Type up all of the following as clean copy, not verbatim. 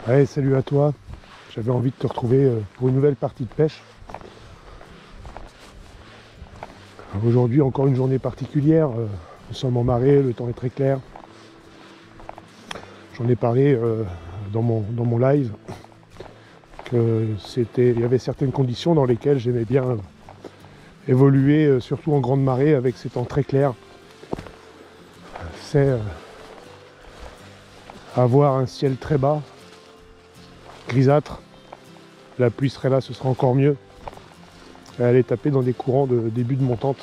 Allez, salut à toi. J'avais envie de te retrouver pour une nouvelle partie de pêche. Aujourd'hui, encore une journée particulière. Nous sommes en marée, le temps est très clair. J'en ai parlé dans mon live il y avait certaines conditions dans lesquelles j'aimais bien évoluer, surtout en grande marée, avec ces temps très clairs. C'est avoir un ciel très bas, grisâtre. La pluie serait là, ce serait encore mieux. Et aller taper dans des courants de début de montante.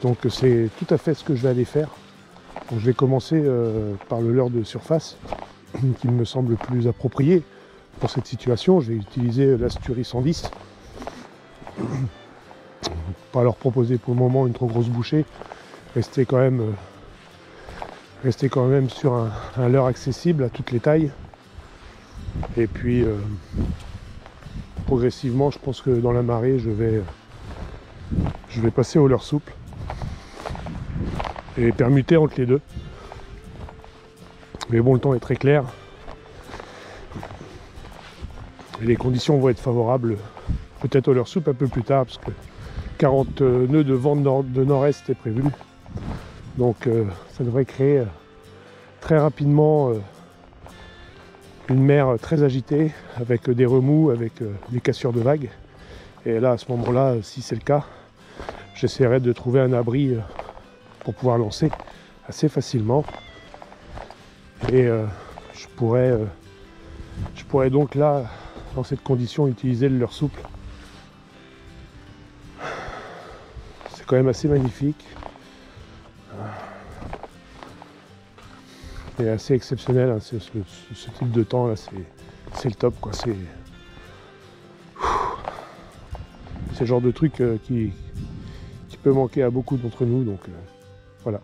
Donc c'est tout à fait ce que je vais aller faire. Donc, je vais commencer par le leurre de surface, qui me semble le plus approprié pour cette situation. Je vais utiliser l'Astury 110. Pas leur proposer pour le moment une trop grosse bouchée. Rester quand même sur un leurre accessible à toutes les tailles. Et puis progressivement, je pense que dans la marée, je vais passer au leurre souple et permuter entre les deux. Mais bon, le temps est très clair et les conditions vont être favorables, peut-être au leurre souple un peu plus tard, parce que 40 nœuds de vent de nord-est est prévu. Donc ça devrait créer très rapidement une mer très agitée, avec des remous, avec des cassures de vagues. Et là, à ce moment-là, si c'est le cas, j'essaierai de trouver un abri pour pouvoir lancer assez facilement. Et je pourrais donc là, dans cette condition, utiliser le leurre souple. C'est quand même assez magnifique. Et assez exceptionnel, hein, ce type de temps là, c'est le top quoi. C'est le genre de truc qui peut manquer à beaucoup d'entre nous, donc voilà.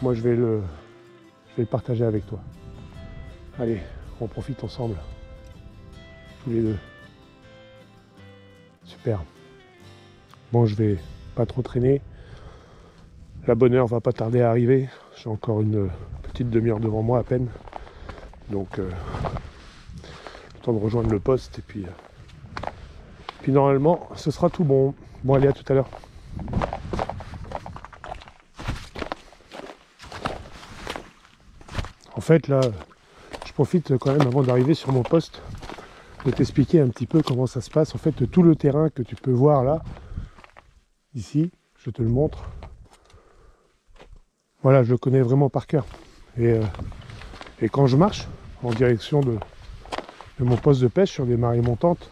Moi je vais le partager avec toi. Allez, on profite ensemble, tous les deux. Super. Bon, je vais pas trop traîner. La bonne heure va pas tarder à arriver. J'ai encore une petite demi-heure devant moi à peine. Donc le temps de rejoindre le poste et puis normalement ce sera tout bon. Bon, allez, à tout à l'heure. En fait là, je profite quand même avant d'arriver sur mon poste de t'expliquer un petit peu comment ça se passe. En fait, tout le terrain que tu peux voir là, ici, je te le montre. Voilà, je le connais vraiment par cœur. Et quand je marche en direction de mon poste de pêche sur des marées montantes,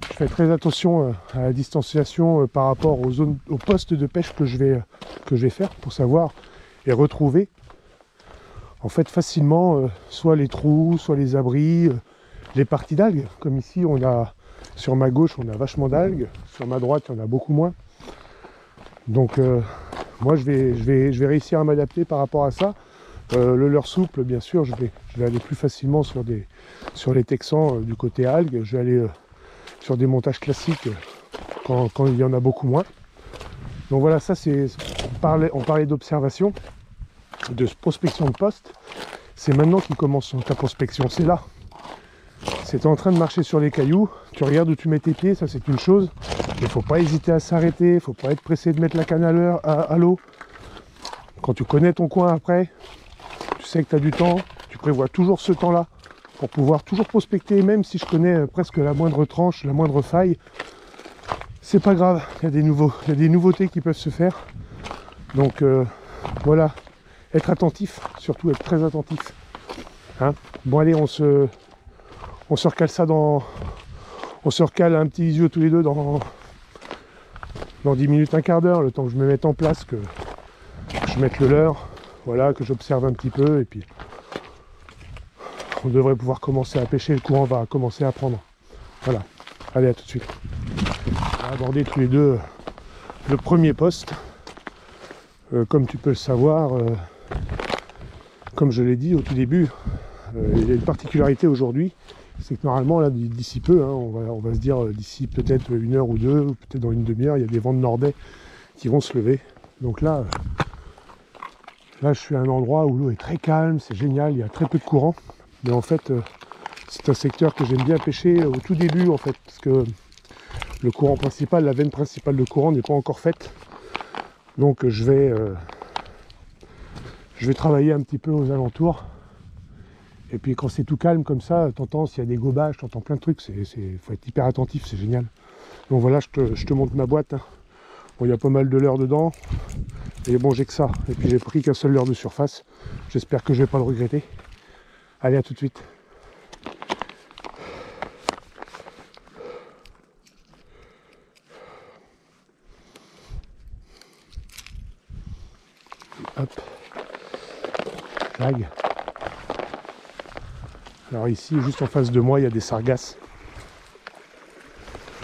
je fais très attention à la distanciation par rapport aux postes de pêche que je vais faire pour savoir et retrouver en fait facilement soit les trous, soit les abris, les parties d'algues. Comme ici, sur ma gauche, on a vachement d'algues, sur ma droite, il y en a beaucoup moins. Donc moi je vais réussir à m'adapter par rapport à ça. Le leurre souple, bien sûr, je vais aller plus facilement sur les texans du côté algues. Je vais aller sur des montages classiques quand il y en a beaucoup moins. Donc voilà, ça c'est, on parlait d'observation, de prospection de poste. C'est maintenant qu'il commence ta prospection, c'est là. C'est en train de marcher sur les cailloux, tu regardes où tu mets tes pieds, ça c'est une chose. Il ne faut pas hésiter à s'arrêter, il ne faut pas être pressé de mettre la canne à l'eau. Quand tu connais ton coin après, tu sais que tu as du temps, tu prévois toujours ce temps-là pour pouvoir toujours prospecter, même si je connais presque la moindre tranche, la moindre faille. C'est pas grave, il y a des nouveautés qui peuvent se faire. Donc voilà, être attentif, surtout être très attentif. Hein, bon allez, on se recale ça on se recale un petit visio tous les deux dans 10 minutes, un quart d'heure, le temps que je me mette en place, que je mette le leurre, voilà, que j'observe un petit peu, et puis on devrait pouvoir commencer à pêcher, le courant va commencer à prendre. Voilà, allez, à tout de suite. On va aborder tous les deux le premier poste. Comme tu peux le savoir, comme je l'ai dit au tout début, il y a une particularité aujourd'hui, c'est que normalement là d'ici peu, hein, on va se dire d'ici peut-être une heure ou deux, ou peut-être dans une demi-heure, il y a des vents de nord-est qui vont se lever. Donc là je suis à un endroit où l'eau est très calme, c'est génial, il y a très peu de courant. Mais en fait, c'est un secteur que j'aime bien pêcher au tout début, en fait, parce que le courant principal, la veine principale de courant n'est pas encore faite. Donc je vais travailler un petit peu aux alentours. Et puis quand c'est tout calme comme ça, t'entends s'il y a des gobages, t'entends plein de trucs, faut être hyper attentif, c'est génial. Donc voilà, je te montre ma boîte. Hein. Bon, il y a pas mal de leurres dedans. Et bon, j'ai que ça. Et puis j'ai pris qu'un seul leurre de surface. J'espère que je vais pas le regretter. Allez, à tout de suite. Hop. Flag. Alors ici, juste en face de moi, il y a des sargasses.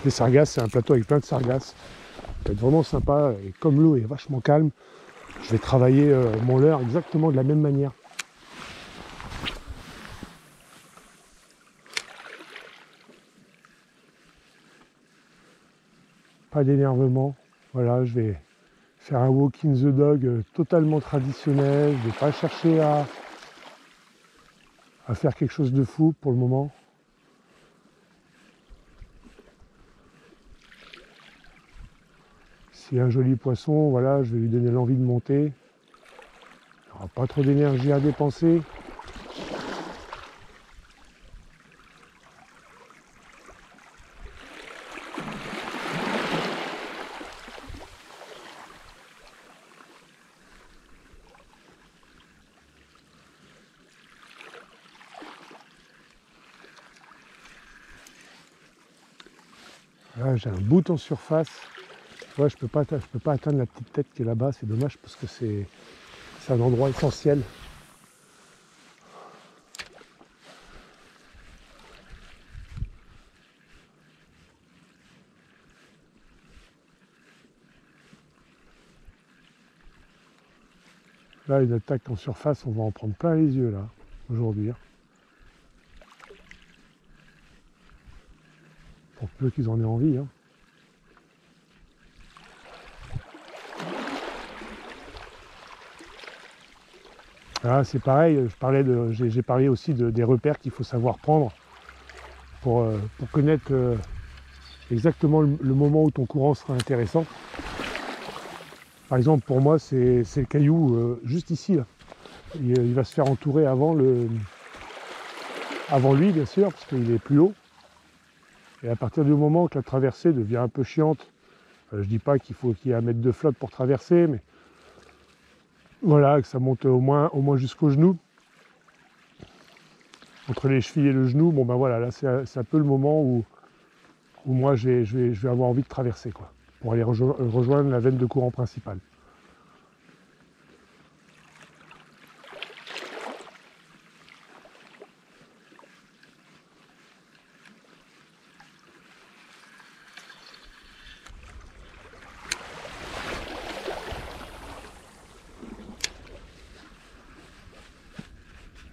Les sargasses, c'est un plateau avec plein de sargasses. Ça va être vraiment sympa. Et comme l'eau est vachement calme, je vais travailler mon leurre exactement de la même manière. Pas d'énervement. Voilà, je vais faire un walking the dog totalement traditionnel. Je ne vais pas chercher à faire quelque chose de fou pour le moment. S'il y a un joli poisson, voilà, je vais lui donner l'envie de monter. Il n'y aura pas trop d'énergie à dépenser. Là, j'ai un bout en surface. Ouais, je peux pas atteindre la petite tête qui est là-bas, c'est dommage parce que c'est un endroit essentiel. Là, une attaque en surface, on va en prendre plein les yeux là, aujourd'hui. Hein. Pour peu qu'ils en aient envie. Hein. Ah, c'est pareil, j'ai parlé aussi des repères qu'il faut savoir prendre pour connaître exactement le moment où ton courant sera intéressant. Par exemple, pour moi, c'est le caillou juste ici. Là. Il va se faire entourer avant lui, bien sûr, parce qu'il est plus haut. Et à partir du moment que la traversée devient un peu chiante, je dis pas qu'il faut qu'il y ait 1 mètre de flotte pour traverser, mais voilà, que ça monte au moins jusqu'au genou. Entre les chevilles et le genou, bon ben voilà, là c'est un peu le moment où moi je vais avoir envie de traverser, quoi, pour aller rejoindre la veine de courant principale.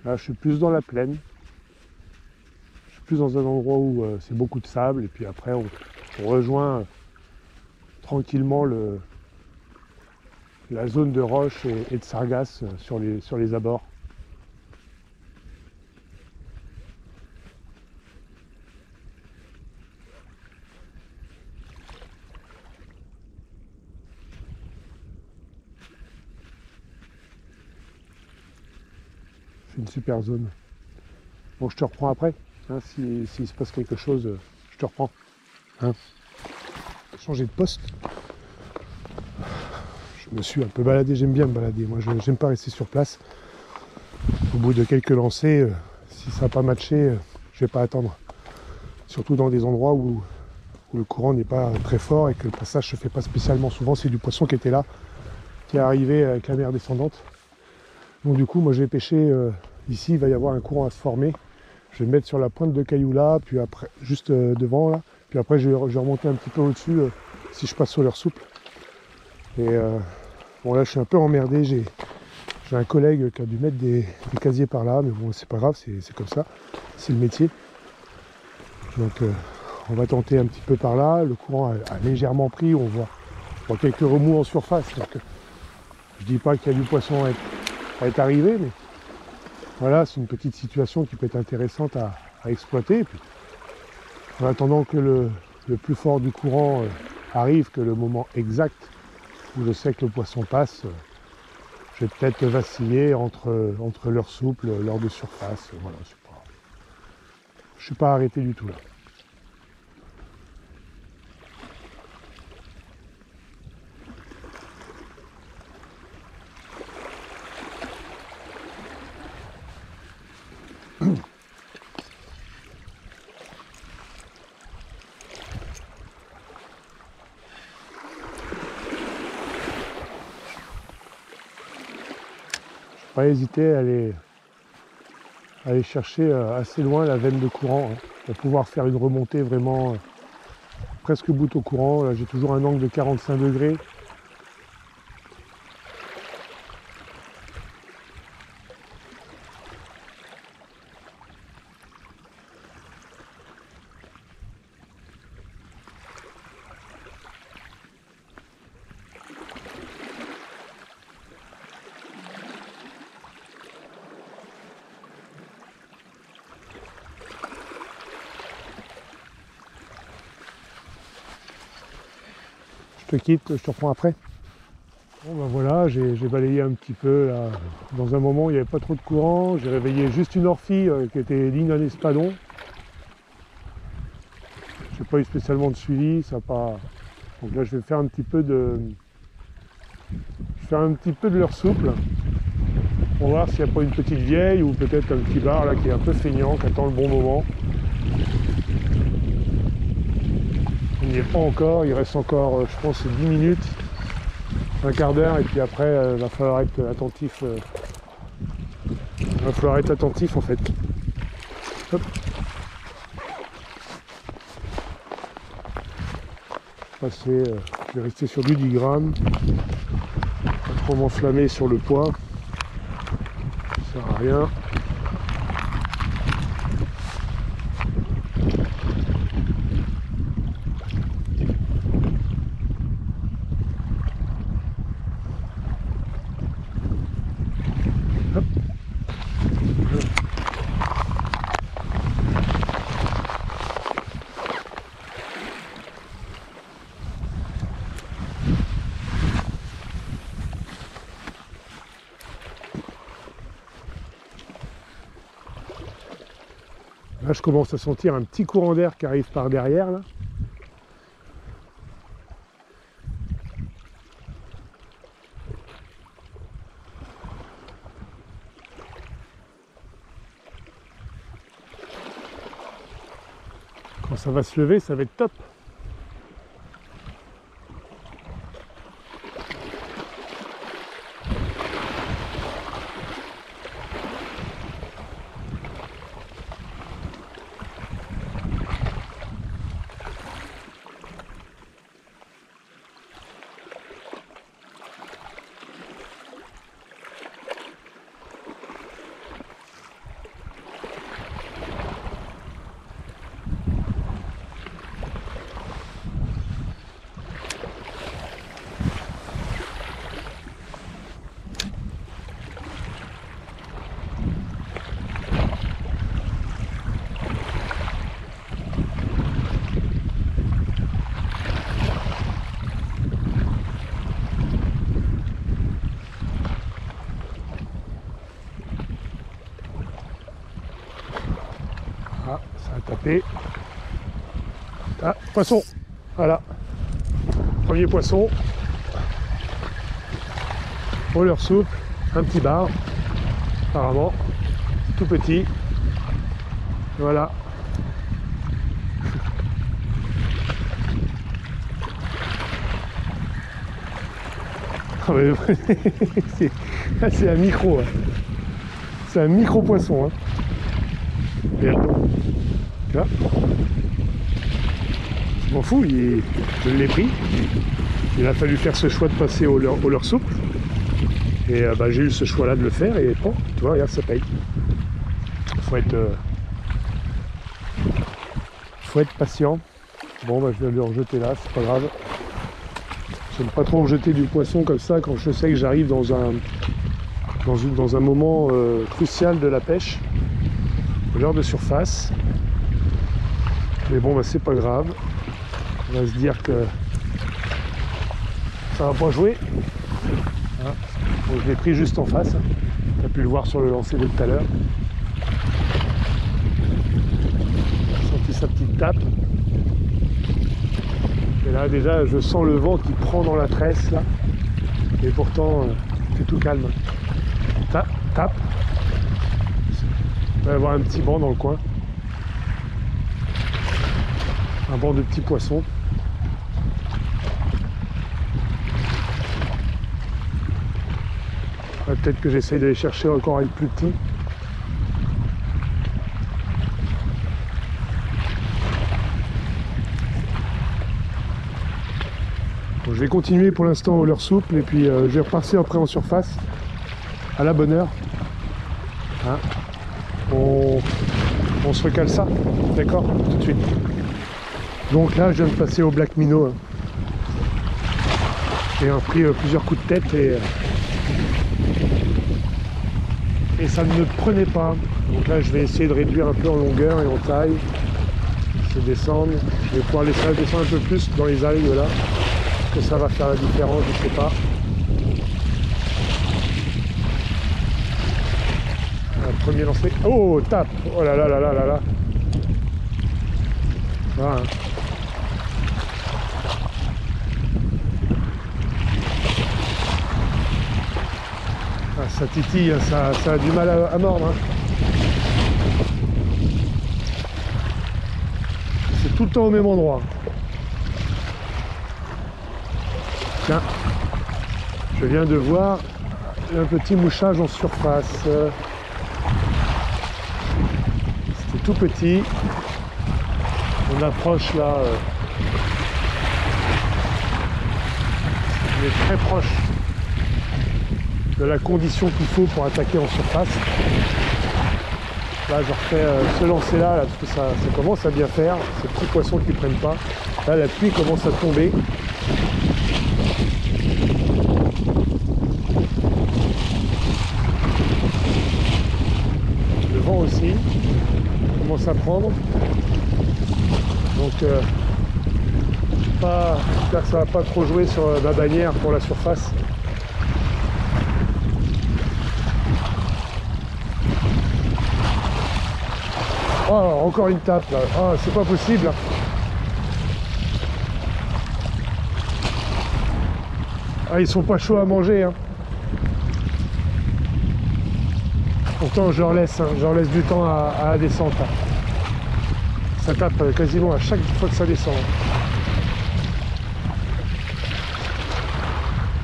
Là je suis plus dans la plaine. Plus dans un endroit où c'est beaucoup de sable et puis après on rejoint tranquillement la zone de roche et de sargasses sur les abords. C'est une super zone. Bon, je te reprends après. Hein, s'il se passe quelque chose, je te reprends. Hein. Changer de poste. Je me suis un peu baladé, j'aime bien me balader. Moi, je n'aime pas rester sur place. Au bout de quelques lancers, si ça n'a pas matché, je ne vais pas attendre. Surtout dans des endroits où le courant n'est pas très fort et que le passage ne se fait pas spécialement souvent. C'est du poisson qui était là, qui est arrivé avec la mer descendante. Donc du coup, moi, je vais pêcher ici. Il va y avoir un courant à se former. Je vais me mettre sur la pointe de caillou là, puis après, juste devant là. Puis après, je vais remonter un petit peu au-dessus si je passe sur leur souple. Et bon, là, je suis un peu emmerdé. J'ai un collègue qui a dû mettre des casiers par là, mais bon, c'est pas grave, c'est comme ça. C'est le métier. Donc, on va tenter un petit peu par là. Le courant a légèrement pris. On voit quelques remous en surface. Donc, je dis pas qu'il y a du poisson à être arrivé, mais voilà, c'est une petite situation qui peut être intéressante à exploiter. Et puis, en attendant que le plus fort du courant arrive, que le moment exact où je sais que le poisson passe, je vais peut-être vaciller entre l'heure souple, l'heure de surface. Voilà, je ne suis pas arrêté du tout là. Pas hésiter à aller chercher assez loin la veine de courant, hein, pour pouvoir faire une remontée vraiment presque bout au courant. Là j'ai toujours un angle de 45 degrés. Je te quitte, je te reprends après. Bon ben voilà, j'ai balayé un petit peu là. Dans un moment il n'y avait pas trop de courant, j'ai réveillé juste une orphie qui était digne d'un espadon. J'ai pas eu spécialement de suivi, ça a pas. Donc là je vais faire un petit peu de. L'heure souple. Pour voir s'il n'y a pas une petite vieille ou peut-être un petit bar là qui est un peu feignant, qui attend le bon moment. Il n'y est pas encore, il reste encore je pense 10 minutes, un quart d'heure, et puis après il va falloir être attentif. En fait. Hop. Passer, je vais rester sur du 10 grammes, pas trop m'enflammer sur le poids, ça sert à rien. Là, je commence à sentir un petit courant d'air qui arrive par derrière, là. Quand ça va se lever, ça va être top. Ah, ça a tapé. Ah, poisson. Voilà. Premier poisson. Au leurre souple. Un petit bar. Apparemment. Tout petit. Voilà. C'est un micro. Hein. C'est un micro poisson. Hein. Et attends. Là. Je m'en fous, je l'ai pris. Il a fallu faire ce choix de passer au leurre souple. Et j'ai eu ce choix-là de le faire. Et bon, tu vois, regarde, ça paye. Faut être patient. Bon, je vais le rejeter là, c'est pas grave. J'aime pas trop rejeter du poisson comme ça quand je sais que j'arrive dans dans un moment crucial de la pêche, l'heure de surface. Mais bon, bah, c'est pas grave. On va se dire que ça va pas jouer. Hein. Bon, je l'ai pris juste en face. On a pu le voir sur le lancer de tout à l'heure. J'ai senti sa petite tape. Et là déjà je sens le vent qui prend dans la tresse là. Et pourtant c'est tout calme. Tape. Il va y avoir un petit banc dans le coin. Un banc de petits poissons. Peut-être que j'essaye d'aller chercher encore avec plus petit. Bon, je vais continuer pour l'instant au leurre souple et puis je vais repartir après en surface à la bonne heure. Hein, on se recale ça, d'accord, tout de suite. Donc là je viens de passer au black minnow. Hein. J'ai pris plusieurs coups de tête et ça ne me prenait pas. Donc là je vais essayer de réduire un peu en longueur et en taille. Je vais descendre. Je vais pouvoir laisser descendre un peu plus dans les algues là. Est-ce que ça va faire la différence? Je ne sais pas. Un premier lancé. Oh, tape! Oh là là là là là là! Voilà. Ah, ça titille, ça a du mal à mordre. Hein. C'est tout le temps au même endroit. Tiens, je viens de voir un petit mouchage en surface. C'était tout petit. On approche là. On est très proche de la condition qu'il faut pour attaquer en surface. Là je refais ce lancer là, parce que ça commence à bien faire. Ces petits poissons qui ne prennent pas. Là la pluie commence à tomber. Le vent aussi commence à prendre. Donc j'espère que ça ne va pas trop jouer sur ma bannière pour la surface. Oh, encore une tape là. Oh, c'est pas possible. Ah, ils sont pas chauds à manger. Hein. Pourtant, je leur laisse du temps à la descente. Hein. Ça tape quasiment à chaque fois que ça descend.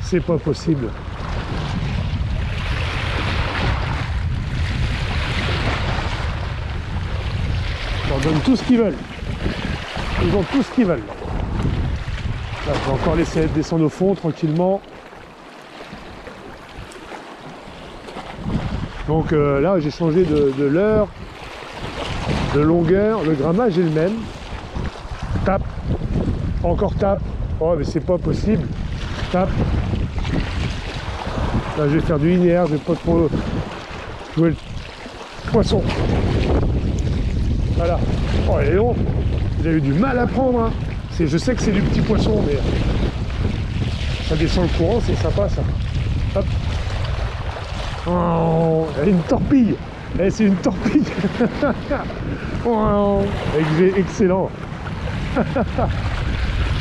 C'est pas possible. Ils leur donnent tout ce qu'ils veulent. Ils ont tout ce qu'ils veulent. Là, je vais encore laisser descendre au fond tranquillement. Donc là, j'ai changé de leurre, de longueur. Le grammage est le même. Tape. Encore tape. Oh, mais c'est pas possible. Tape. Là, je vais faire du linéaire. Je vais pas trop jouer le poisson. Voilà. Oh, elle est longue. Vous avez eu du mal à prendre. Hein. Je sais que c'est du petit poisson, mais ça descend le courant, c'est sympa ça. Hop. Oh, elle est une torpille. Eh, c'est une torpille. Oh, excellent.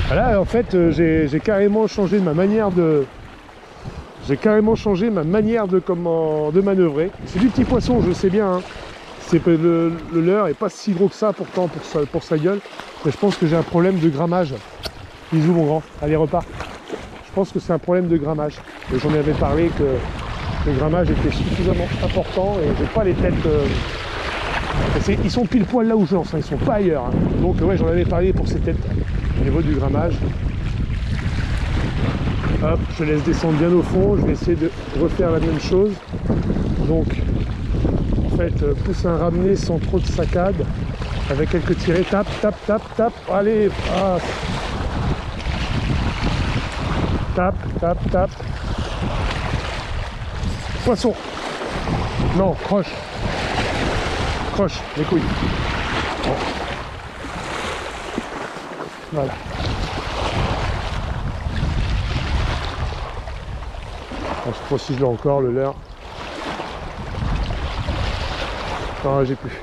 Voilà, en fait, j'ai carrément changé ma manière de. J'ai carrément changé ma manière de manœuvrer. C'est du petit poisson, je sais bien. Hein. Le leurre est pas si gros que ça pourtant pour sa gueule. Mais je pense que j'ai un problème de grammage. Bisous mon grand, allez repars. Je pense que c'est un problème de grammage. Et j'en avais parlé que le grammage était suffisamment important et j'ai pas les têtes. Ils sont pile poil là où je lance, hein, ils sont pas ailleurs. Hein. Donc ouais, j'en avais parlé pour ces têtes au niveau du grammage. Hop, je laisse descendre bien au fond, je vais essayer de refaire la même chose. Donc en fait, pousse un ramené sans trop de saccade, avec quelques tirées, tape, tape, tape, tape, allez, ah. Tape, tape, tape. Poisson. Non, croche. Croche, les couilles. Bon. Voilà. Je sais pas si je l'ai encore, le leurre. Non, j'ai plus.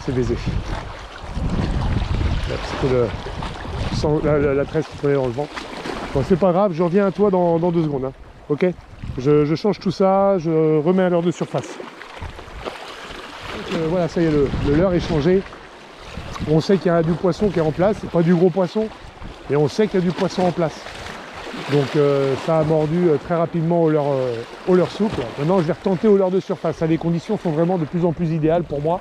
C'est baisé. C'était la tresse qui prenait dans le vent. Bon, c'est pas grave, je reviens à toi dans 2 secondes. Hein. Ok, je change tout ça, je remets à l'heure de surface. Voilà, ça y est, le leurre est changé. On sait qu'il y a du poisson qui est en place, c'est pas du gros poisson, mais on sait qu'il y a du poisson en place. Donc ça a mordu très rapidement au leurre souple. Maintenant je vais retenter au leurre de surface. Les conditions sont vraiment de plus en plus idéales pour moi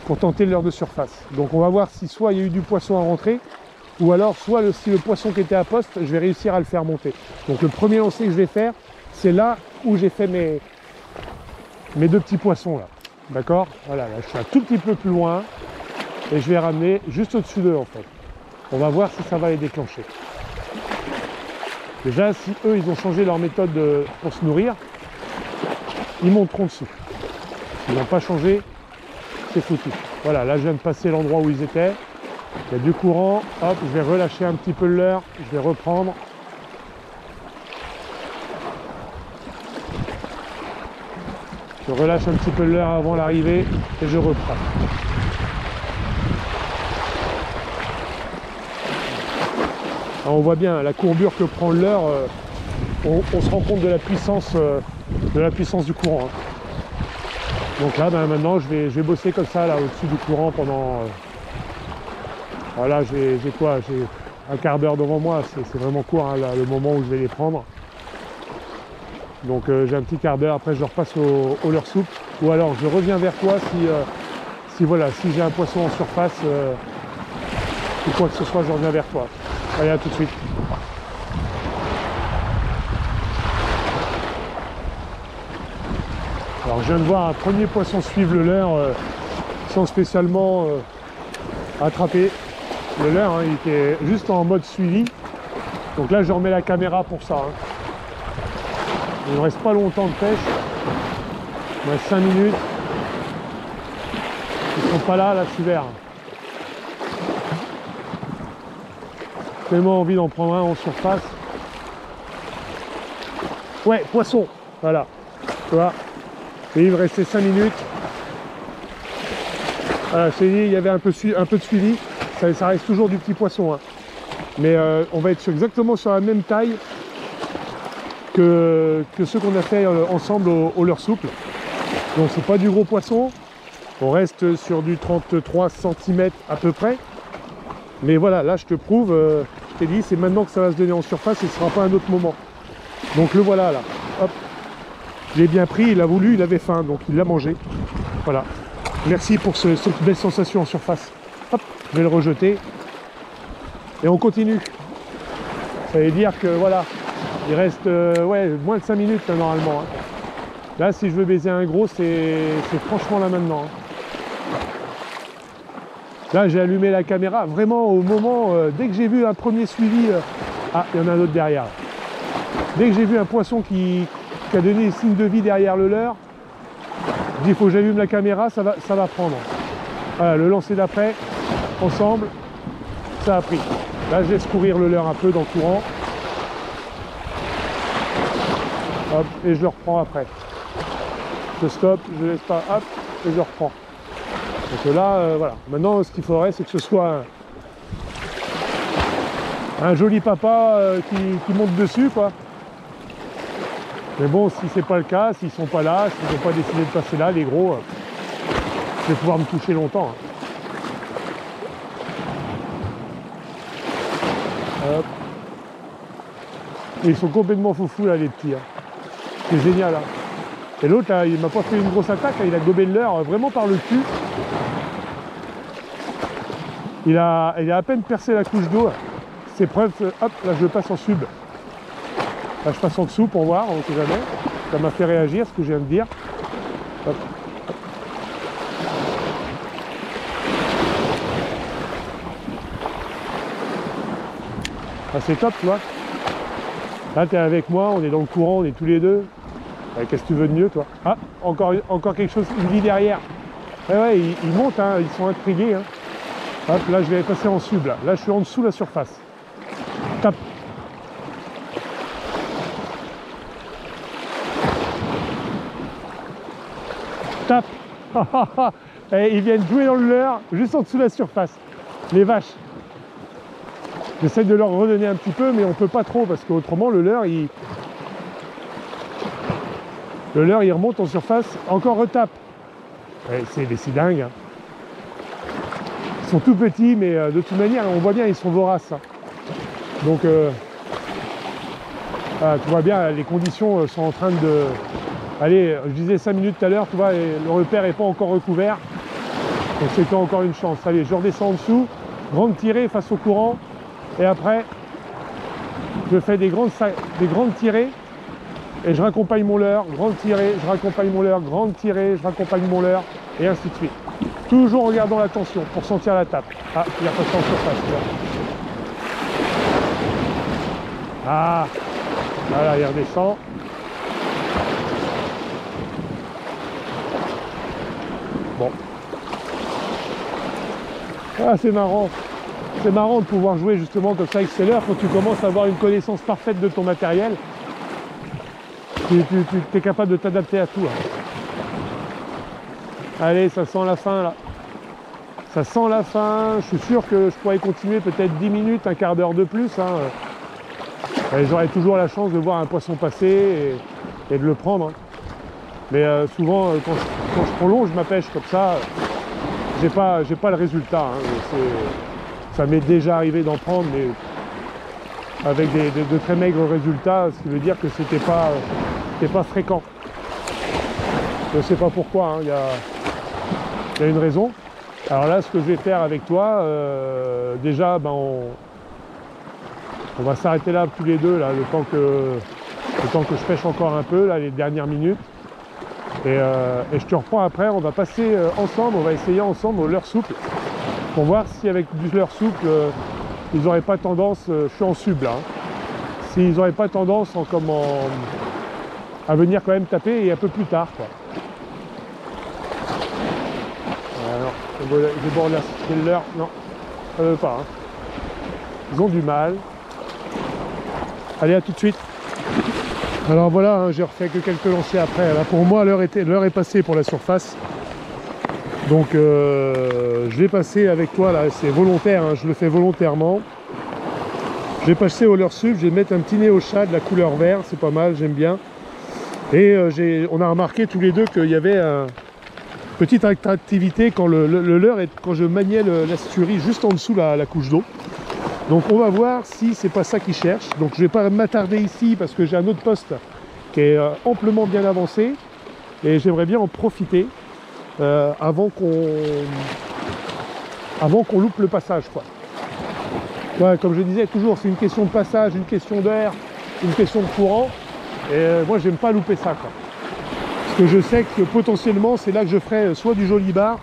pour tenter le leurre de surface. Donc on va voir si soit il y a eu du poisson à rentrer, ou alors soit si le poisson qui était à poste, je vais réussir à le faire monter. Donc le premier lancer que je vais faire, c'est là où j'ai fait mes 2 petits poissons là. D'accord? Voilà, là je suis un tout petit peu plus loin et je vais ramener juste au-dessus d'eux en fait. On va voir si ça va les déclencher. Déjà, si eux, ils ont changé leur méthode pour se nourrir, ils monteront dessus. S'ils n'ont pas changé, c'est foutu. Voilà, là, je viens de passer l'endroit où ils étaient. Il y a du courant. Hop, je vais relâcher un petit peu le leurre. Je vais reprendre. Je relâche un petit peu le leurre avant l'arrivée et je reprends. Alors on voit bien la courbure que prend le leurre, on se rend compte de la puissance du courant. Hein. Donc là, maintenant, je vais bosser comme ça, là, au-dessus du courant pendant... voilà, j'ai quoi? J'ai un quart d'heure devant moi, c'est vraiment court, hein, là, le moment où je vais les prendre. Donc j'ai un petit quart d'heure, après je repasse au leurre souple. Ou alors je reviens vers toi si j'ai un poisson en surface ou quoi que ce soit, je reviens vers toi. Allez, à tout de suite. Alors je viens de voir un premier poisson suivre le leurre sans spécialement attraper. Le leurre, hein, il était juste en mode suivi. Donc là je remets la caméra pour ça. Hein. Il ne reste pas longtemps de pêche. Il reste 5 minutes. Ils ne sont pas là, je suis vert. Tellement envie d'en prendre un en surface. Ouais, poisson. Voilà. Tu vois. Et il me restait 5 minutes. Voilà, je t'ai dit, il y avait un peu de suivi. Ça reste toujours du petit poisson. Hein. Mais on va être exactement sur la même taille que ceux qu'on a fait ensemble au leurre souple. Donc c'est pas du gros poisson. On reste sur du 33 cm à peu près. Mais voilà, là je te prouve, je t'ai dit, c'est maintenant que ça va se donner en surface et ce ne sera pas un autre moment. Donc le voilà là. Hop. Je l'ai bien pris, il a voulu, il avait faim, donc il l'a mangé. Voilà. Merci pour cette belle sensation en surface. Hop, je vais le rejeter. Et on continue. Ça veut dire que voilà, il reste ouais, moins de 5 minutes là, normalement. Hein. Là, si je veux baiser un gros, c'est franchement là maintenant. Hein. Là, j'ai allumé la caméra vraiment au moment, dès que j'ai vu un premier suivi, ah, il y en a un autre derrière. Dès que j'ai vu un poisson qui a donné des signes de vie derrière le leurre, je dis, il faut que j'allume la caméra, ça va prendre. Voilà, le lancer d'après, ensemble, ça a pris. Là, je laisse courir le leurre un peu dans le courant. Hop, et je le reprends après. Je stoppe, je laisse pas, hop, et je le reprends. Donc là, voilà. Maintenant, ce qu'il faudrait, c'est que ce soit un joli papa qui monte dessus, quoi. Mais bon, si c'est pas le cas, s'ils sont pas là, s'ils n'ont pas décidé de passer là, les gros, je vais pouvoir me toucher longtemps. Hein. Hop. Et ils sont complètement foufous là, les petits. Hein. C'est génial. Hein. Et l'autre, là, il m'a pas fait une grosse attaque, là, il a gobé le leurre vraiment par le cul. Il a à peine percé la couche d'eau. C'est preuve, hop, là je le passe en sub. Là je passe en dessous pour voir, on ne sait jamais. Ça m'a fait réagir ce que je viens de dire. Hop. Ah, c'est top, tu vois. Là tu es avec moi, on est dans le courant, on est tous les deux. Qu'est-ce que tu veux de mieux, toi? Ah, encore quelque chose, une vie derrière. Ouais, ouais, ils montent, hein, ils sont intrigués. Hein. Hop, là je vais passer en sub, là. Là je suis en dessous la surface. Tape. Tape. Et ils viennent jouer dans le leurre, juste en dessous de la surface. Les vaches. J'essaie de leur redonner un petit peu, mais on peut pas trop, parce qu'autrement le leurre, il remonte en surface, encore retape. Ouais, c'est dingue. Hein. Ils sont tout petits, mais de toute manière, on voit bien, ils sont voraces. Hein. Donc, voilà, tu vois bien, les conditions sont en train de... Allez, je disais 5 minutes tout à l'heure, tu vois, et le repère n'est pas encore recouvert. Donc c'était encore une chance. Allez, je redescends en dessous, grande tirée face au courant, et après, je fais des grandes tirées, et je raccompagne mon leurre, grande tirée, je raccompagne mon leurre, grande tirée, je raccompagne mon leurre, et ainsi de suite. Toujours en gardant la tension pour sentir la tape. Ah, il a passé en surface. Ah, voilà, il redescend. Bon. Ah, c'est marrant. C'est marrant de pouvoir jouer justement comme ça avec ces leurres quand tu commences à avoir une connaissance parfaite de ton matériel. Tu es capable de t'adapter à tout. Hein. Allez, ça sent la fin là. Ça sent la fin. Je suis sûr que je pourrais continuer peut-être 10 minutes, un quart d'heure de plus. Hein. J'aurai toujours la chance de voir un poisson passer et de le prendre. Hein. Mais souvent, quand je prolonge ma pêche comme ça, j'ai pas le résultat. Hein. Ça m'est déjà arrivé d'en prendre, mais avec de très maigres résultats, ce qui veut dire que c'était pas fréquent. Je ne sais pas pourquoi, hein. Il y a une raison. Alors là, ce que je vais faire avec toi, déjà, ben on va s'arrêter là tous les deux, là, le temps que je pêche encore un peu, là, les dernières minutes. Et je te reprends après, on va passer ensemble, on va essayer ensemble au leurre souple, pour voir si avec du leurre souple, ils n'auraient pas tendance, je suis en sub là, hein, s'ils n'auraient pas tendance à venir quand même taper et un peu plus tard, quoi. Alors, je borde là, c'est le leurre, non, ça ne veut pas. Hein. Ils ont du mal. Allez, à tout de suite. Alors voilà, hein, j'ai refait que quelques lancers après. Là, pour moi, l'heure est passée pour la surface. Donc je vais passer avec toi, là, c'est volontaire, hein, je le fais volontairement. Je vais passer au leurre sub, je vais mettre un petit nez au chat de la couleur vert, c'est pas mal, j'aime bien. Et on a remarqué tous les deux qu'il y avait une petite attractivité quand le leurre, quand je maniais l'asturie juste en dessous la couche d'eau. Donc on va voir si c'est pas ça qu'ils cherchent. Donc je vais pas m'attarder ici parce que j'ai un autre poste qui est amplement bien avancé et j'aimerais bien en profiter avant qu'on loupe le passage, quoi. Ouais, comme je disais toujours, c'est une question de passage, une question d'air, une question de courant. Et moi j'aime pas louper ça, quoi. Parce que je sais que potentiellement c'est là que je ferai soit du joli bar,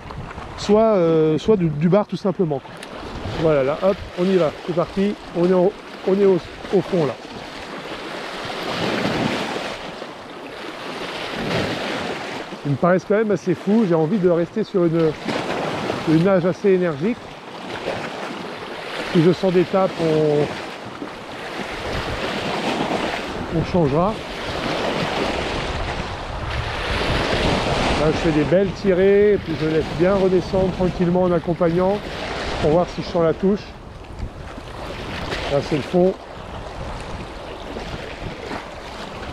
soit du bar tout simplement, quoi. Voilà, là, hop, on y va, c'est parti, on est au fond, là. Ils me paraissent quand même assez fous, j'ai envie de rester sur une nage assez énergique. Si je sens des tapes, on changera. Là, je fais des belles tirées, et puis je laisse bien redescendre tranquillement en accompagnant. Pour voir si je sens la touche. Là c'est le fond.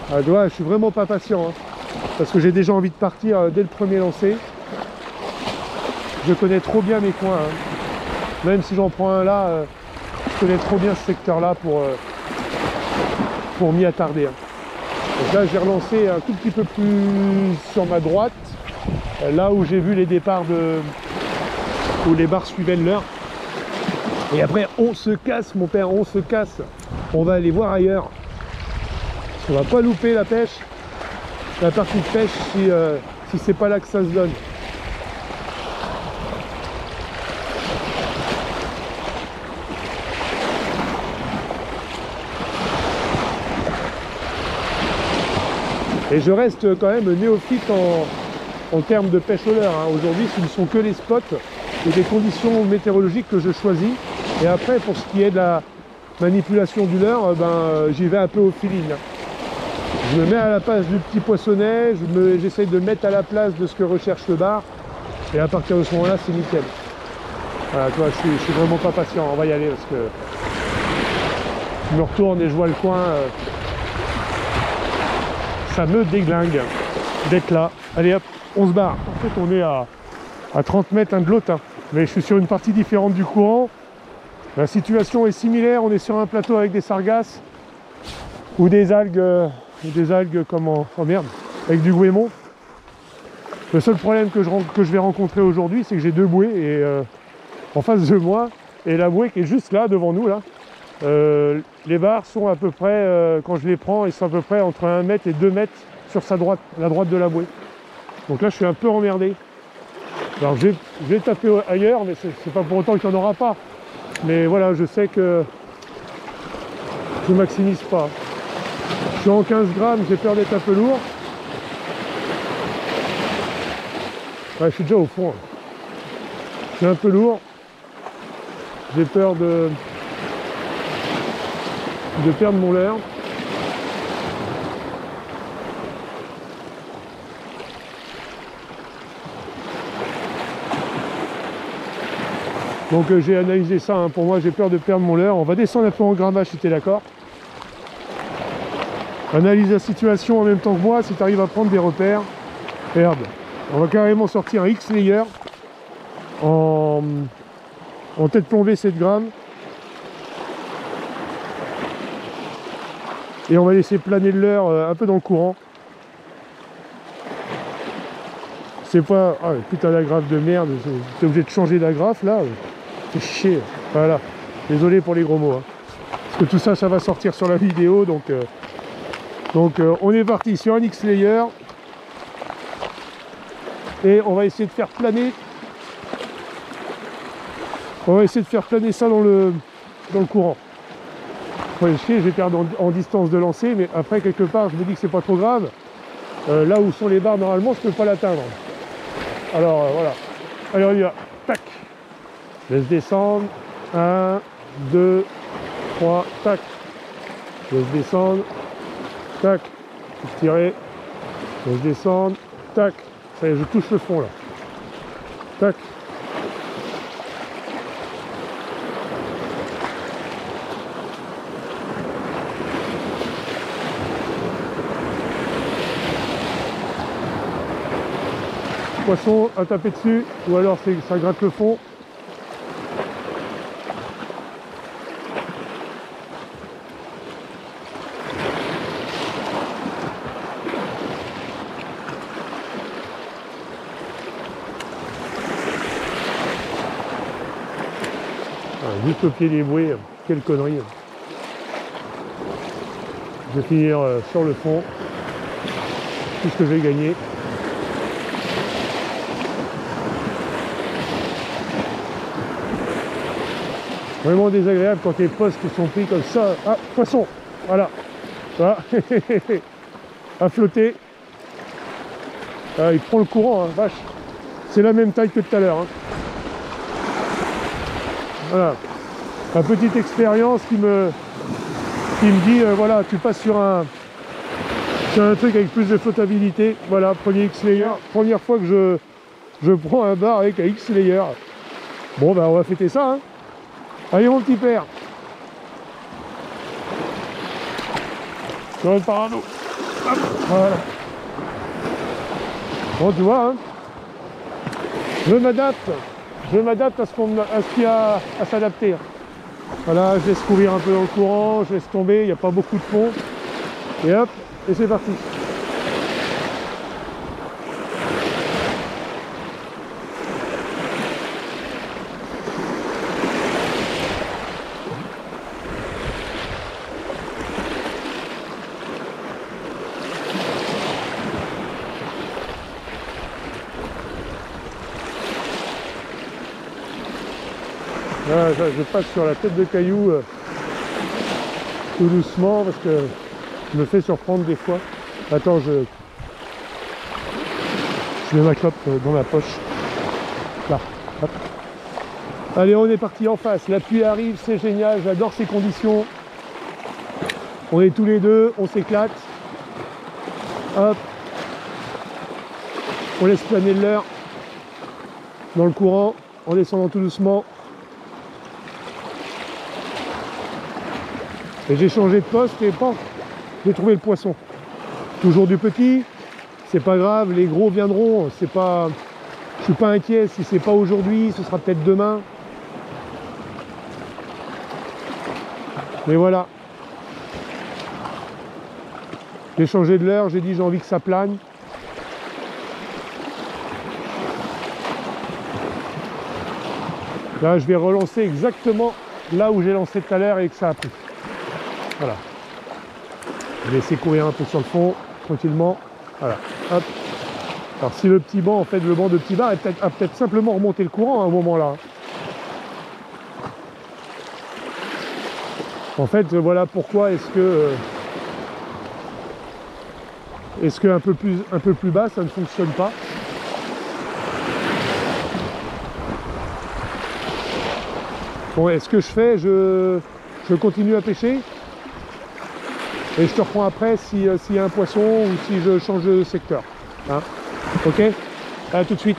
Ah, je suis vraiment pas patient, hein, parce que j'ai déjà envie de partir dès le premier lancer. Je connais trop bien mes coins. Hein. Même si j'en prends un là, je connais trop bien ce secteur là pour m'y attarder. Hein. Donc là j'ai relancé un tout petit peu plus sur ma droite, là où j'ai vu les départs où les barres suivaient l'heure. Et après, on se casse, mon père, on se casse. On va aller voir ailleurs. On va pas louper la pêche, la partie de pêche, si c'est pas là que ça se donne. Et je reste quand même néophyte en termes de pêche au leurre. Hein. Aujourd'hui, ce ne sont que les spots et des conditions météorologiques que je choisis. Et après, pour ce qui est de la manipulation du leurre, j'y vais un peu au feeling. Je me mets à la place du petit poissonnet, j'essaye de me mettre à la place de ce que recherche le bar. Et à partir de ce moment-là, c'est nickel. Voilà, toi, je suis vraiment pas patient. On va y aller parce que je me retourne et je vois le coin. Ça me déglingue d'être là. Allez hop, on se barre. En fait, on est à 30 mètres l'un de l'autre. Hein. Mais je suis sur une partie différente du courant. La situation est similaire. On est sur un plateau avec des sargasses ou des algues comment... Oh merde, avec du goémon. Le seul problème que je vais rencontrer aujourd'hui, c'est que j'ai deux bouées et, en face de moi, et la bouée qui est juste là, devant nous, là. Les barres sont à peu près, quand je les prends, ils sont à peu près entre 1 mètre et 2 mètres sur sa droite, la droite de la bouée. Donc là, je suis un peu emmerdé. Alors, je vais taper ailleurs, mais c'est pas pour autant qu'il n'y en aura pas. Mais voilà, je sais que je maximise pas. Je suis en 15 grammes, j'ai peur d'être un peu lourd. Ouais, je suis déjà au fond. Je suis un peu lourd. J'ai peur de perdre mon leurre. Donc j'ai analysé ça. Hein. Pour moi, j'ai peur de perdre mon leurre. On va descendre un peu en grammage si tu es d'accord. Analyse la situation en même temps que moi si tu arrives à prendre des repères. Regarde. On va carrément sortir un X-Layer en tête plombée 7 grammes. Et on va laisser planer le leurre un peu dans le courant. C'est pas... Ah putain d'agrafe de merde, t'es obligé de changer d'agrafe là. C'est chier. Voilà. Désolé pour les gros mots. Hein. Parce que tout ça, ça va sortir sur la vidéo. Donc on est parti sur un X-Layer. Et on va essayer de faire planer. On va essayer de faire planer ça dans le courant. Ouais, je vais perdre en distance de lancer, mais après quelque part je me dis que c'est pas trop grave. Là où sont les barres normalement, je peux pas l'atteindre. Alors voilà. Allez, on y va. Tac. Laisse descendre. 1, 2, 3, tac. Laisse descendre. Tac. Tirer. Laisse descendre. Tac. Ça y est, je touche le fond là. Tac. Poisson à taper dessus, ou alors ça gratte le fond. Juste au pied des bouées, quelle connerie. Je vais finir sur le fond, tout ce que j'ai gagné. Vraiment désagréable quand les postes sont pris comme ça. Ah, poisson, voilà. Voilà. À flotter. Ah, il prend le courant, hein, vache. C'est la même taille que tout à l'heure. Hein. Voilà. Ma petite expérience qui me dit, voilà, tu passes sur un truc avec plus de flottabilité. Voilà, premier X-Layer. Première fois que je prends un bar avec un X-Layer. Bon, ben on va fêter ça, hein. Allez mon petit père. Sur le parano. Hop, voilà. Bon, tu vois, hein, je m'adapte à ce qu'il y a à s'adapter. Voilà, je laisse courir un peu dans le courant, je laisse tomber, il n'y a pas beaucoup de fond. Et hop, et c'est parti. Là, je passe sur la tête de caillou tout doucement parce que je me fais surprendre des fois. Attends, Je mets ma clope dans ma poche. Là, hop. Allez, on est parti en face. La pluie arrive, c'est génial, j'adore ces conditions. On est tous les deux, on s'éclate. Hop. On laisse planer de l'heure dans le courant, en descendant tout doucement. Et j'ai changé de poste et bon, j'ai trouvé le poisson. Toujours du petit, c'est pas grave, les gros viendront, c'est pas... Je suis pas inquiet, si c'est pas aujourd'hui, ce sera peut-être demain. Mais voilà. J'ai changé de l'heure, j'ai dit j'ai envie que ça plane. Là, je vais relancer exactement là où j'ai lancé tout à l'heure et que ça a pris. Voilà. Je vais laisser courir un peu sur le fond, tranquillement. Voilà. Hop. Alors si le petit banc, en fait, le banc de petit bar a peut-être simplement remonté le courant à un moment là. En fait, voilà pourquoi est-ce que un peu plus bas, ça ne fonctionne pas. Bon, est-ce que je fais, je continue à pêcher et je te reprends après s'il y a un poisson ou si je change de secteur. Hein, ok, à tout de suite.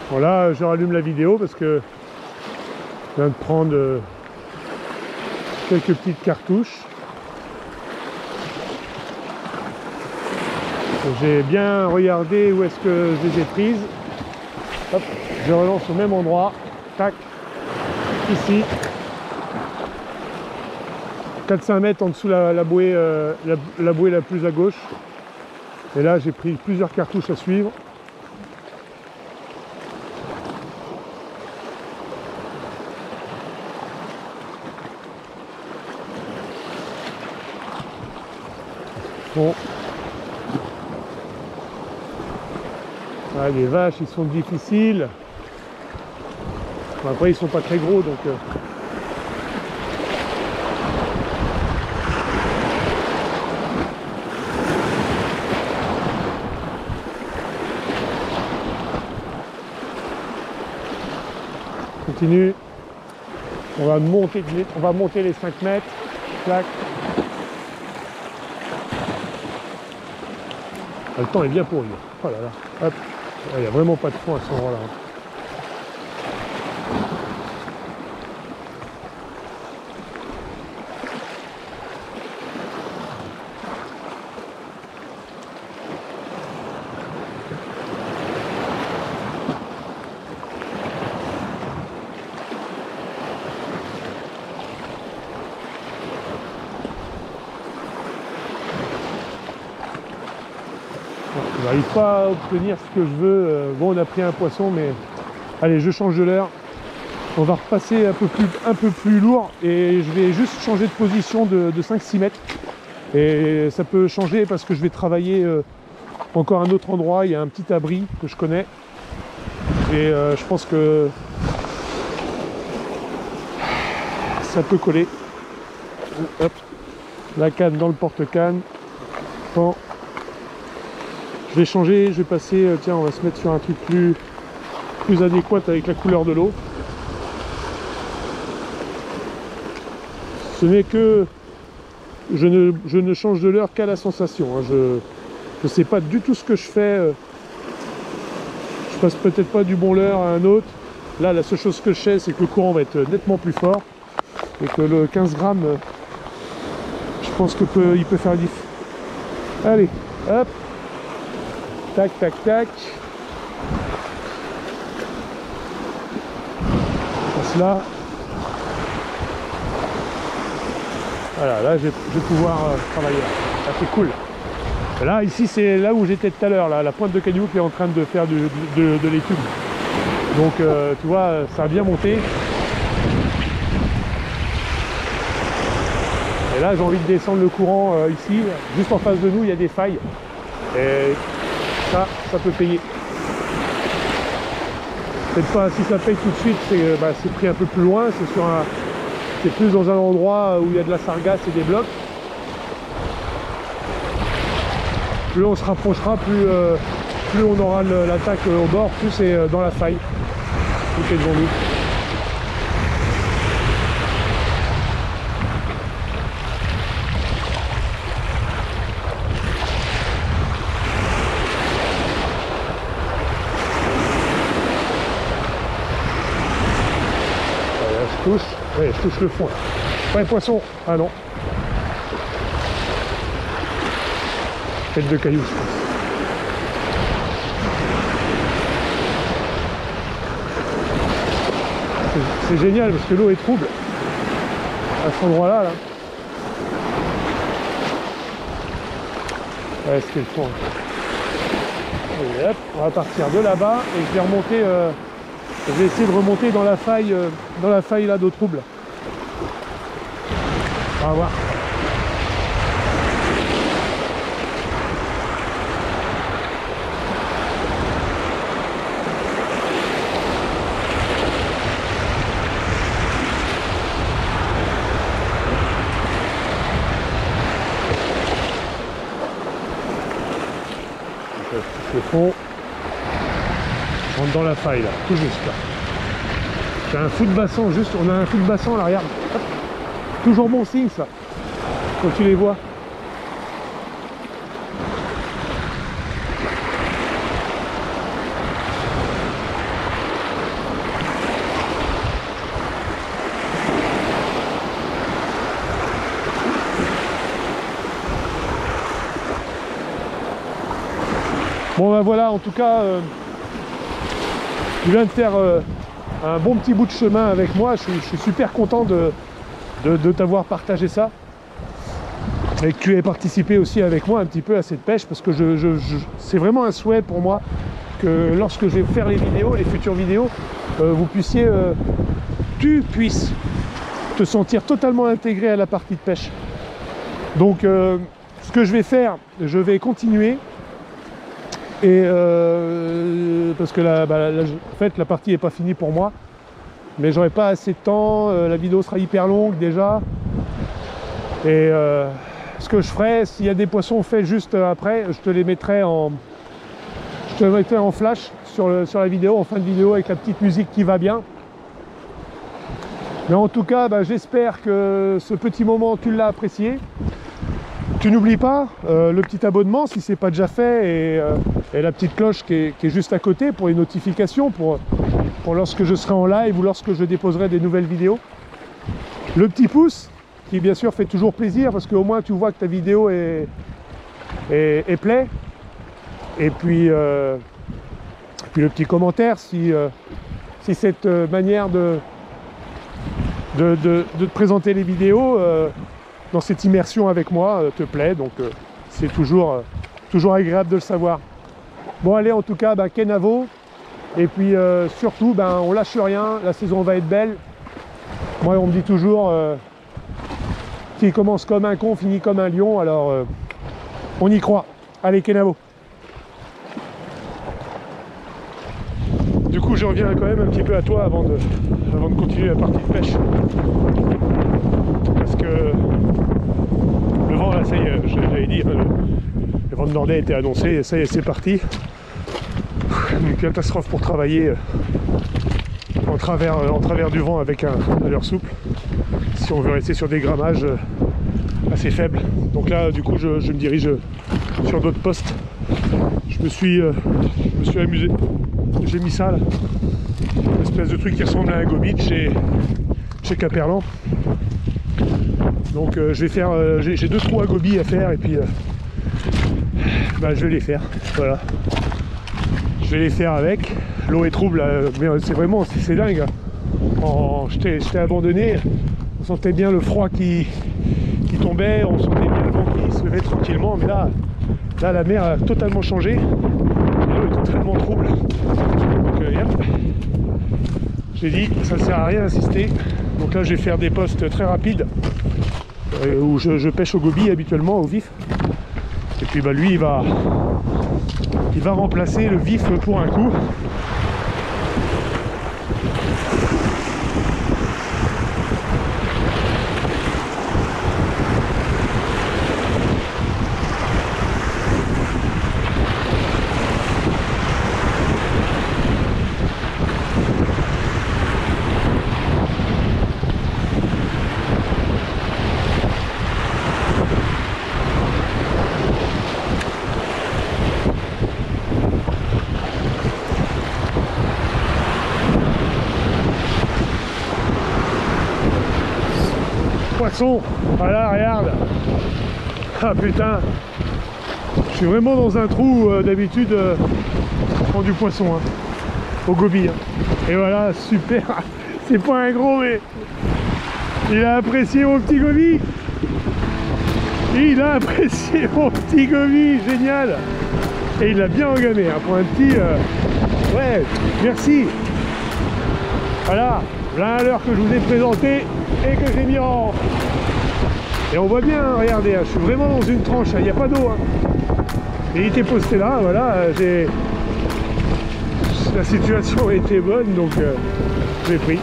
Voilà, je rallume la vidéo parce que je viens de prendre quelques petites cartouches. J'ai bien regardé où est-ce que je les ai prises. Hop, je relance au même endroit. Tac, ici. 4-5 mètres en dessous la bouée la plus à gauche. Et là, j'ai pris plusieurs cartouches à suivre. Bon. Ah, les vaches, ils sont difficiles. Bon, après, ils sont pas très gros, donc... Continue. On va monter les 5 mètres. Clac. Ah, le temps est bien pourri. Oh là là. Hop. Il n'y a vraiment pas de fond à ce endroit-là. Je n'arrive pas à obtenir ce que je veux. Bon, on a pris un poisson, mais allez, je change de l'heure. On va repasser un peu plus lourd et je vais juste changer de position de 5-6 mètres. Et ça peut changer parce que je vais travailler encore un autre endroit. Il y a un petit abri que je connais. Et je pense que ça peut coller. Hop. La canne dans le porte-canne. Bon. Je vais changer, je vais passer, tiens, on va se mettre sur un truc plus adéquat avec la couleur de l'eau. Ce n'est que... Je ne change de l'heure qu'à la sensation. Hein. Je ne sais pas du tout ce que je fais. Je passe peut-être pas du bon leurre à un autre. Là, la seule chose que je sais, c'est que le courant va être nettement plus fort. Et que le 15 grammes, je pense qu'il peut faire diff. Allez, hop. Tac, tac, tac. Passe là. Voilà, là je vais pouvoir travailler. Là, c'est cool. Et là, ici, c'est là où j'étais tout à l'heure, la pointe de Cailloux qui est en train de faire de l'étude. Donc, tu vois, ça a bien monté. Et là, j'ai envie de descendre le courant ici. Juste en face de nous, il y a des failles. Et ça peut payer. Peut-être pas, si ça paye tout de suite, c'est pris un peu plus loin, c'est plus dans un endroit où il y a de la sargasse et des blocs. plus on se rapprochera, plus on aura l'attaque au bord, plus c'est dans la faille. Tout est devant nous. Je touche le fond. Ouais, poisson. Ah non. Tête de caillou, je pense. C'est génial parce que l'eau est trouble à cet endroit-là. Là. Ouais, c'était le fond. Et hop, on va partir de là-bas et je vais remonter. Je vais essayer de remonter dans la faille là d'eau trouble. On va voir. Le fond. On rentre dans la faille là, tout juste là. J'ai un fou de bassin juste, on a un fou de bassin là, regarde. Hop. Toujours bon signe ça, quand tu les vois. Bon ben voilà, en tout cas, tu viens de faire un bon petit bout de chemin avec moi. Je suis super content de t'avoir partagé ça. Et que tu aies participé aussi avec moi un petit peu à cette pêche, parce que c'est vraiment un souhait pour moi que lorsque je vais faire les vidéos, les futures vidéos, tu puisses te sentir totalement intégré à la partie de pêche. Donc ce que je vais faire, je vais continuer. Et parce que en fait la partie n'est pas finie pour moi, mais j'aurai pas assez de temps, la vidéo sera hyper longue déjà. Et ce que je ferai, s'il y a des poissons faits juste après, je te les mettrai en flash sur la vidéo, en fin de vidéo, avec la petite musique qui va bien. Mais en tout cas, j'espère que ce petit moment tu l'as apprécié. Tu n'oublies pas le petit abonnement si ce n'est pas déjà fait, et la petite cloche qui est juste à côté pour les notifications, pour lorsque je serai en live ou lorsque je déposerai des nouvelles vidéos. Le petit pouce qui bien sûr fait toujours plaisir parce qu'au moins tu vois que ta vidéo est plaît. Et puis le petit commentaire si cette manière de te présenter les vidéos dans cette immersion avec moi te plaît, donc c'est toujours agréable de le savoir. Bon allez, en tout cas, Kenavo, et puis surtout, on lâche rien, la saison va être belle. Moi on me dit toujours, qui commence comme un con, finit comme un lion, alors on y croit. Allez Kenavo. Du coup je reviens quand même un petit peu à toi avant de continuer la partie de pêche. Parce que le vent là, ça y est, j'allais dire, le vent de nordais était annoncé, et ça y est, c'est parti. Une catastrophe pour travailler en travers du vent avec un leurre souple, si on veut rester sur des grammages assez faibles. Donc là du coup je me dirige sur d'autres postes. Je me suis amusé, j'ai mis ça là, une espèce de truc qui ressemble à un gobiet chez Caperlan. Donc je vais faire, j'ai 2 trous à gobies à faire, et puis je vais les faire, voilà. Je vais les faire avec, l'eau est trouble, mais c'est vraiment, c'est dingue. J'étais abandonné, on sentait bien le froid qui tombait, on sentait bien le vent qui se levait tranquillement, mais là la mer a totalement changé, l'eau est totalement trouble. Donc j'ai dit, ça ne sert à rien d'insister. Donc là je vais faire des postes très rapides où je pêche au gobies habituellement, au vif. Et puis lui il va remplacer le vif pour un coup. poisson. Voilà, regarde. Ah putain. Je suis vraiment dans un trou, d'habitude, je prends du poisson, hein, au gobi. Hein. Et voilà, super. C'est pas un gros, mais il a apprécié mon petit gobi. Il a apprécié mon petit gobi, génial. Et il l'a bien engamé, hein, pour un petit... Ouais, merci. Voilà, là à l'heure que je vous ai présenté et que j'ai mis en... Et on voit bien, hein, regardez, hein, je suis vraiment dans une tranche, il n'y a pas d'eau. Hein. Et il était posté là, voilà, la situation était bonne, donc j'ai pris.